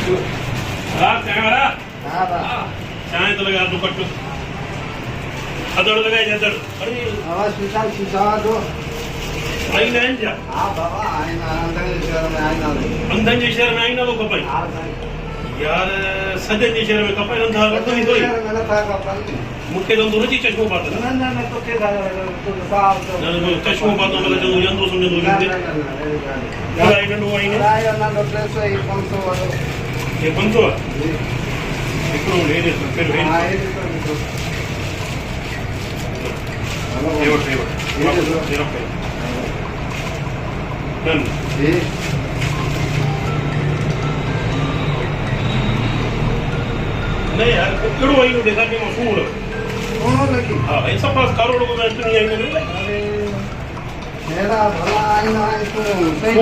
हाँ चाय वाला हाँ बा चाय तो लगा दो कट्टू अदड़ लगाए अदड़ अरे आवाज शीशा दो आई ना जा हाँ बाबा आईना अंदर शहर में आईना दे अंधन जे शहर में आई ना वो कपाई हाँ भाई यार सदन जे शहर में कपाई अंधा तो नहीं कोई शहर में ना था कपल मुख्य दम दोनों चीज चश्मो पाता ना ना ना तो के था तो साफ तो ना ना चश्मो पाता मतलब जो यंत्रो समझ दो ना लिंदे ना ना यार आई ना आई ने राय ना तो प्लेस है 500 वाला ये 500 एकड़ो ले दे फिर है हाँ ये तो ये वोट ये रख डन ये नहीं यार केड़ो आई नो देखा के मशहूर कौन लगी हां ऐसा पास करोड़ों को मैं नहीं आई ने अरे मेरा भला आईना है तो सही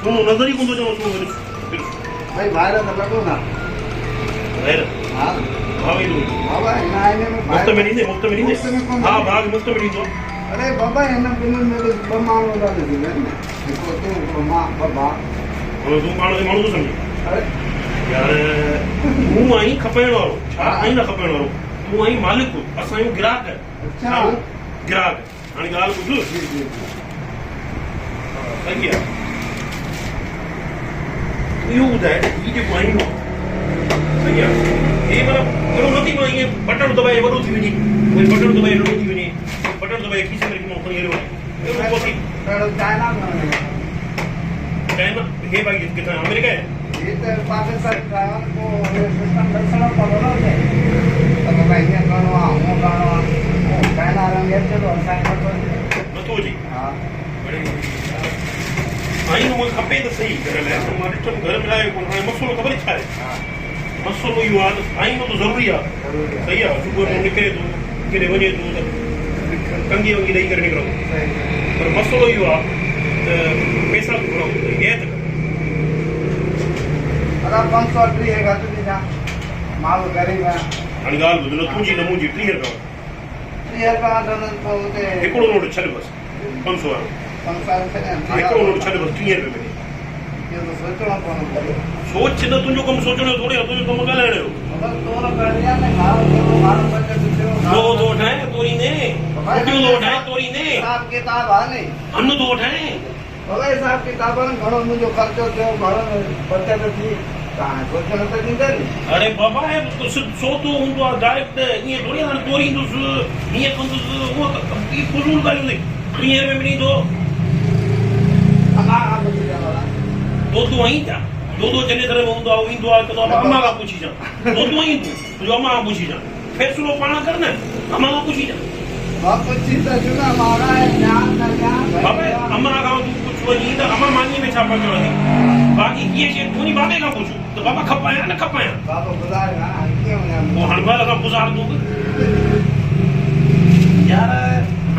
सुनो नजर ही को जो सुनो भाई बाहर तो लगो ना गैर हाँ भाई दो बाबा इना आईने में मुफ्त में नहीं हां भाग मुफ्त में नहीं दो अरे बाबा इना बिन में तो बमानो डाल दी मैंने देखो तो बमा बाबा और तू मानो मानो तो समझ अरे यार तू आई खपेण वालो छा आई ना खपेण वालो तू आई मालिक असा यू ग्राहक है अच्छा ग्राहक हाणे गाल बुझ सही है यू दैट ये जो पॉइंट सही है ये मतलब करो नथी मां ये बटन दबाए वडो थी वनी कोई बटन दबाए नडो थी वनी बटन दबाए खीसे में मो खणी हलो ये कोसी pero चाइना में चाइना हे भाई कितना अमेरिका है ये तो पाकिस्तान का को सिस्टम दर्शन पड़ो ना है तो भाई ये करो हम करो चाइना रंग ये तो साइन कर नथो जी हां बड़े आई नो खपे तो सही कर ले तो मारे तो घर में आए कोन मसलो खबर छा है मसलो यू आ आई नो तो जरूरी है सही है सुबह में निकले तो केरे वने तो कंगी वंगी नहीं करनी करो पर मसलो यू आ पैसा करो ये तक अरे 500 फ्री है गात दीजा माल गरीब है हाणे गाल बुझलो तू जी नमू जी 30 रुपया 30 रुपया दन तो ते एकड़ो नोट छल बस 500 वारो 500 रुपया एकड़ो नोट छल बस 30 रुपया में ये तो सोचना पड़ो सोच न तुझो कम सोचणो थोड़ी तुझो कम ॻाल्हाइणो अगर तोर करनिया में मारो तो मारो बच्चे दियो दो दो ठाए तोरी ने कुटियो दो ठाए तोरी ने हिसाब किताब आ नहीं अन्न दो ठाए भले हिसाब किताब न घणो मुझो खर्चो थियो घणो बच्चे तो थी कहां सोचण तो दींदे अरे बाबा है तो सो तो हुंदो डायरेक्ट ये थोड़ी ना तोरी दुस ये कंदुस वो की फुजूल ॻाल्हियूं नहीं 30 रुपए में नहीं दो अमा मुझे वाला दो तू आई जा दो दो जने तरह हुंदो आ इंदो आ तो अम्मा का पूछी जा दो तू आई तू अम्मा का पूछी जा फैसलो पाना करना अम्मा का पूछी जा बाप चिंता जुना मारा है ज्ञान का ज्ञान बाबा अम्मा का तू कुछ वही तो अम्मा मानी में छापा करो बाकी ये शे तू नहीं बाबे का पूछो तो बाबा खपाया ना खपाया बाबा गुजारेगा क्यों ना वो हणवाल का गुजार दो यार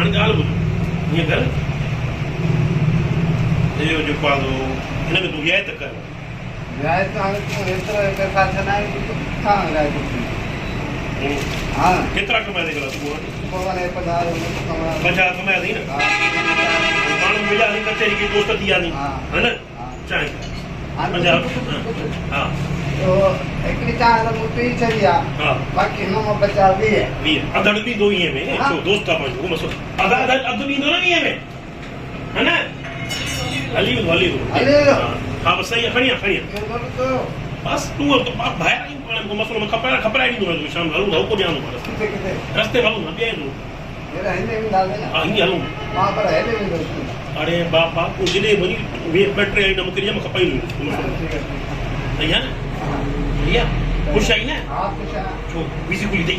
हणगाल बुझो ये कर ये जो पादो इने में तू ये तक कर जाए तो हम तो इतना एक साथ नहीं तो कहां रहे तू हां कितना कमाए देगा तू बाबा ने 50 कमा 50 कमाए दी ना मानो मिला नहीं कचेरी की दोस्त दिया नहीं है ना चाहे हां 50 हां तो एक चाह तो मुझे ही चाहिए हां बाकी हम 50 भी है अदड़ भी दो ही है में तो दोस्त अपन वो मसो अदड़ भी दो ना भी है में है ना हली हां बस सही है खड़िया तो बस तू तो बाहर आई को मसलो में खपरा नहीं दो शाम हलू को जानो कितने रास्ते हलू ना बिया दो मेरा हिंदी में डाल देना हां ही हलू वहां पर है नहीं दोस्त अरे बाप तू जिले बनी बैटरी आई नमक रिया में खपाई लो ठीक है भैया भैया खुश आई ना हां खुश है जो बिजी कुली दे